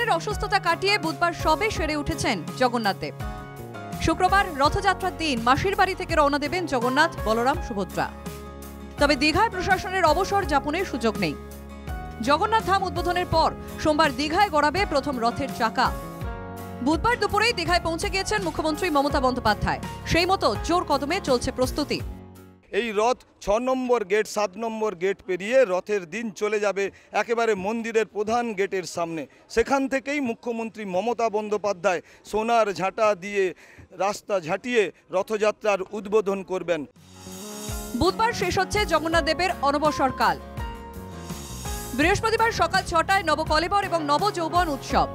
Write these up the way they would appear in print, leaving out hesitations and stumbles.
স্বামীর অসুস্থতা কাটিয়ে বুধবার সবে সেরে উঠেছেন জগন্নাথ দেব। শুক্রবার রথযাত্রার দিন মাসির বাড়ি থেকে রওনা দেবেন জগন্নাথ, বলরাম, সুভদ্রা। তবে দীঘায় প্রশাসনের অবসর যাপনের সুযোগ নেই। জগন্নাথ ধাম উদ্বোধনের পর সোমবার দীঘায় গড়াবে প্রথম রথের চাকা। বুধবার দুপুরেই দীঘায় পৌঁছে গিয়েছেন মুখ্যমন্ত্রী মমতা বন্দ্যোপাধ্যায়। সেই মতো জোর কদমে চলছে প্রস্তুতি। এই রথ 6 নম্বর গেট 7 নম্বর গেট পেরিয়ে রথের দিন চলে যাবে একেবারে মন্দিরের প্রধান গেটের সামনে। সেখান থেকেই মুখ্যমন্ত্রী মমতা বন্দ্যোপাধ্যায় সোনার ঝাঁটা দিয়ে রাস্তা ঝাঁটিয়ে রথযাত্রার উদ্বোধন করবেন। বুধবার শেষ হচ্ছে জগন্নাথ দেবের অনবসরকাল। বৃহস্পতিবার সকাল 6টায় নবকলেবর এবং নবযৌবন উৎসব।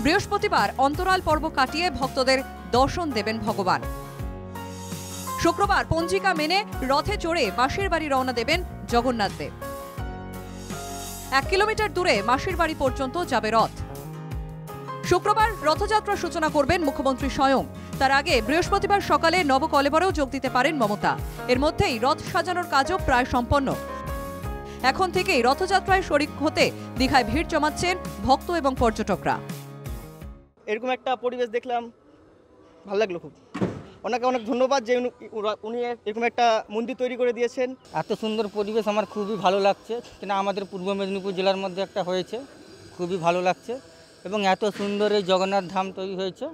বৃহস্পতিবার অন্তরাল পর্ব কাটিয়ে ভক্তদের দর্শন দেবেন ভগবান। শুক্রবার পঞ্জিকা মেনে রথে চড়ে মাসির বাড়ি রওনা দেবেন জগন্নাথ দেব। 1 কিলোমিটার দূরে মাসির বাড়ি পর্যন্ত যাবে রথ। শুক্রবার রথযাত্রার সূচনা করবেন মুখ্যমন্ত্রী স্বয়ং। তার আগে বৃহস্পতিবার সকালে নবকলেবরেও যোগ দিতে পারেন মমতা। এর মধ্যেই রথ সাজানোর কাজও প্রায় সম্পন্ন। এখন থেকেই রথযাত্রায় শরিক হতে দীঘায় ভিড় জমাচ্ছেন ভক্ত এবং পর্যটকরা। এরকম একটা পরিবেশ দেখলাম, ভালো লাগলো খুব। ওনাকে অনেক ধন্যবাদ যে উনি এরকম একটা মন্দির তৈরি করে দিয়েছেন। এত সুন্দর পরিবেশ আমার খুবই ভালো লাগছে। কেন আমাদের পূর্ব মেদিনীপুর জেলার মধ্যে একটা হয়েছে, খুবই ভালো লাগছে। এবং এত সুন্দর এই জগন্নাথ ধাম তৈরি হয়েছে,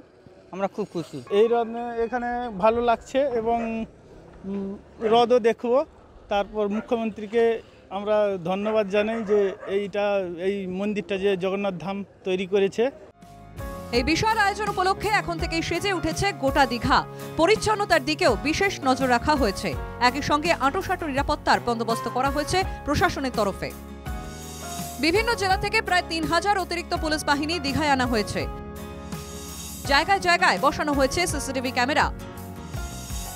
আমরা খুব খুশি। এই রথ এখানে ভালো লাগছে এবং রথও দেখবো। তারপর মুখ্যমন্ত্রীকে আমরা ধন্যবাদ জানাই যে এই মন্দিরটা যে জগন্নাথ ধাম তৈরি করেছে। এই বিশাল আয়োজন উপলক্ষে এখন থেকেই সেজে উঠেছে গোটা দীঘা। পরিচ্ছন্নতার দিকেও বিশেষ নজর রাখা হয়েছে। একই সঙ্গে আঁটোসাঁটো নিরাপত্তার বন্দোবস্ত করা হয়েছে প্রশাসনের তরফে। বিভিন্ন জেলা থেকে প্রায় 3000 অতিরিক্ত পুলিশ বাহিনী দীঘায় আনা হয়েছে। জায়গায় জায়গায় বসানো হয়েছে সিসিটিভি ক্যামেরা।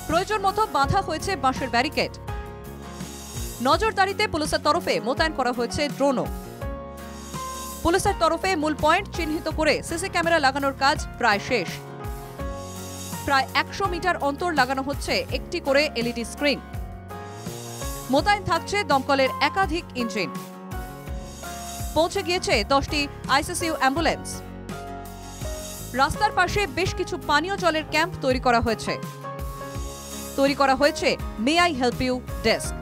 প্রয়োজন মতো বাঁধা হয়েছে বাঁশের ব্যারিকেড। নজরদারিতে পুলিশের তরফে মোতায়েন করা হয়েছে ড্রোনও। পুলিশের তরফে মূল পয়েন্ট চিহ্নিত করে সিসি ক্যামেরা লাগানোর কাজ প্রায় শেষ। প্রায় 100 মিটার অন্তর লাগানো হচ্ছে একটি করে এলইডি স্ক্রিন। মোতায়েন থাকছে দমকলের একাধিক ইঞ্জিন। পৌঁছে গিয়েছে 10টি আইসিসিউ অ্যাম্বুলেন্স। রাস্তার পাশে বেশ কিছু পানীয় জলের ক্যাম্প তৈরি করা হয়েছে। তৈরি করা হয়েছে may I help you desk.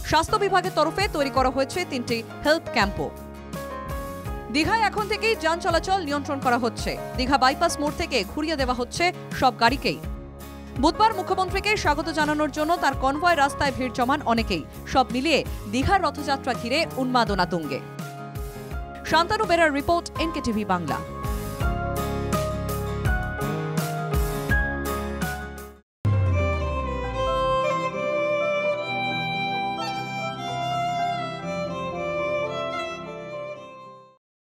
স্বাস্থ্য বিভাগের তরফে তৈরি করা হয়েছে 3টি হেল্প ক্যাম্পও। দীঘায় এখন থেকেই যান চলাচল নিয়ন্ত্রণ করা হচ্ছে। দীঘা বাইপাস মোড় থেকে ঘুরিয়ে দেওয়া হচ্ছে সব গাড়িকেই। বুধবার মুখ্যমন্ত্রীকে স্বাগত জানানোর জন্য তার কনভয় রাস্তায় ভিড় জমান অনেকেই। সব মিলিয়ে দীঘার রথযাত্রা ঘিরে উন্মাদনা তুঙ্গে। শান্তনু বেরার রিপোর্ট, এনকেটিভি বাংলা।